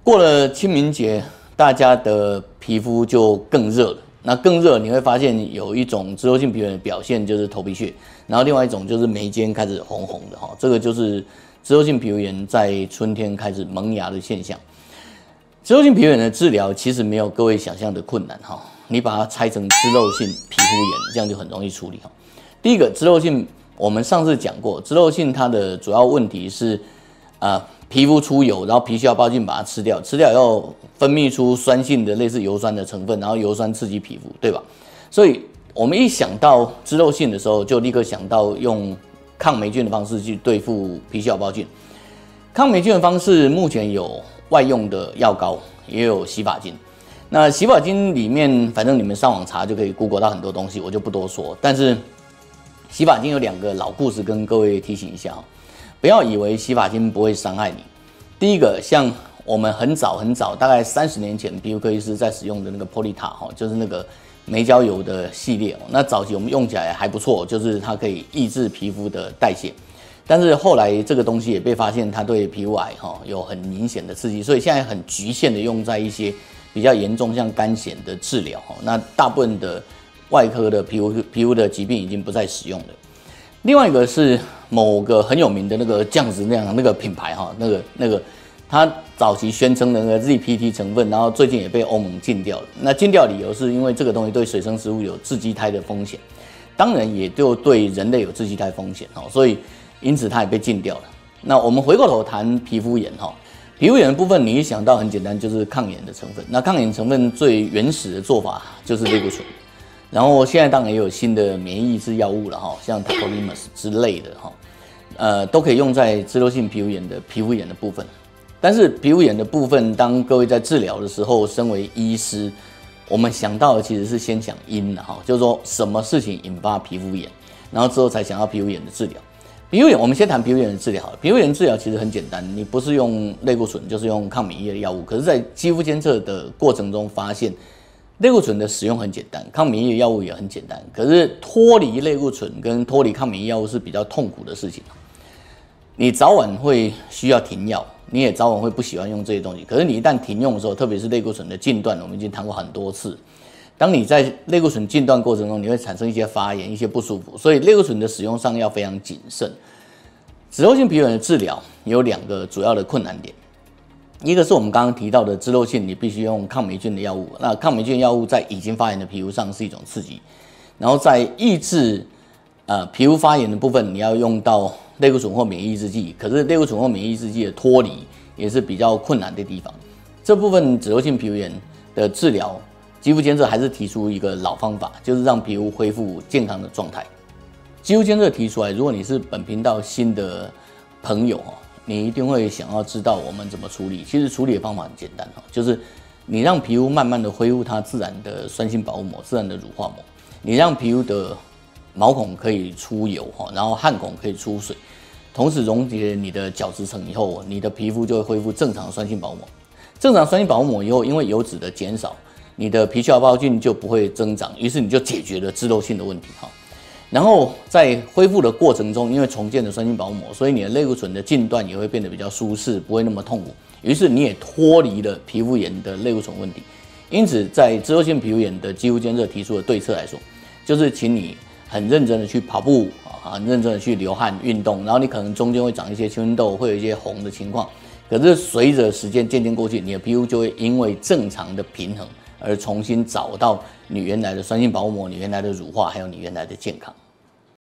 过了清明节，大家的皮肤就更热了。那更热，你会发现有一种脂漏性皮炎的表现就是头皮屑，然后另外一种就是眉间开始红红的哈，这个就是脂漏性皮肤炎在春天开始萌芽的现象。脂漏性皮肤炎的治疗其实没有各位想象的困难哈，你把它拆成脂漏性皮肤炎，这样就很容易处理哈。第一个脂漏性，我们上次讲过，脂漏性它的主要问题是皮肤出油，然后皮细胞胞菌把它吃掉，吃掉以后分泌出酸性的类似油酸的成分，然后油酸刺激皮肤，对吧？所以我们一想到脂漏性的时候，就立刻想到用抗霉菌的方式去对付皮细胞胞菌。抗霉菌的方式目前有外用的药膏，也有洗发精。那洗发精里面，反正你们上网查就可以 Google 到很多东西，我就不多说。但是洗发精有2个老故事跟各位提醒一下。不要以为洗发精不会伤害你。第一个，像我们很早，大概30年前，皮肤科医师在使用的那个 Polita 就是那个眉胶油的系列。那早期我们用起来还不错，就是它可以抑制皮肤的代谢。但是后来这个东西也被发现它对皮肤癌有很明显的刺激，所以现在很局限的用在一些比较严重像肝癣的治疗。那大部分的外科的皮肤的疾病已经不再使用了。另外一个是某个很有名的那个酱子那个品牌那个，他早期宣称的那个 ZPT 成分，然后最近也被欧盟禁掉了。那禁掉理由是因为这个东西对水生食物有致畸胎的风险，当然也就对人类有致畸胎风险所以因此它也被禁掉了。那我们回过头谈皮肤炎皮肤炎的部分，你一想到很简单，就是抗炎的成分。那抗炎成分最原始的做法就是类固醇。然后现在当然也有新的免疫抑制药物了像 tacrolimus 之类的都可以用在脂漏性皮肤炎的部分。但是皮肤炎的部分，当各位在治疗的时候，身为医师，我们想到的其实是先想因就是说什么事情引发皮肤炎，然后之后才想到皮肤炎的治疗。皮肤炎，我们先谈皮肤炎的治疗好了。皮肤炎治疗其实很简单，你不是用类固醇，就是用抗免疫的药物。可是，在肌肤监测的过程中发现，类固醇的使用很简单，抗免疫的药物也很简单，可是脱离类固醇跟脱离抗免疫药物是比较痛苦的事情。你早晚会需要停药，你也早晚会不喜欢用这些东西。可是你一旦停用的时候，特别是类固醇的禁断，我们已经谈过很多次。当你在类固醇禁断过程中，你会产生一些发炎、一些不舒服，所以类固醇的使用上要非常谨慎。脂漏性皮肤炎的治疗有2个主要的困难点。一个是我们刚刚提到的脂漏性，你必须用抗霉菌的药物。那抗霉菌药物在已经发炎的皮肤上是一种刺激，然后在抑制皮肤发炎的部分，你要用到类固醇或免疫抑制剂。可是类固醇或免疫抑制剂的脱离也是比较困难的地方。这部分脂漏性皮肤炎的治疗，肌肤监测还是提出一个老方法，就是让皮肤恢复健康的状态。肌肤监测提出来，如果你是本频道新的朋友你一定会想要知道我们怎么处理。其实处理的方法很简单就是你让皮肤慢慢的恢复它自然的酸性保护膜、自然的乳化膜，你让皮肤的毛孔可以出油然后汗孔可以出水，同时溶解你的角质层以后，你的皮肤就会恢复正常的酸性保护膜。正常酸性保护膜以后，因为油脂的减少，你的皮细胞胞菌就不会增长，于是你就解决了脂漏性的问题然后在恢复的过程中，因为重建了酸性保护膜，所以你的类固醇的禁断也会变得比较舒适，不会那么痛苦。于是你也脱离了皮肤炎的类固醇问题。因此，在脂漏性皮肤炎的肌肤监测提出的对策来说，就是请你很认真的去跑步很认真的去流汗运动，然后你可能中间会长一些青春痘，会有一些红的情况。可是随着时间渐渐过去，你的皮肤就会因为正常的平衡而重新找到你原来的酸性保护膜、你原来的乳化，还有你原来的健康。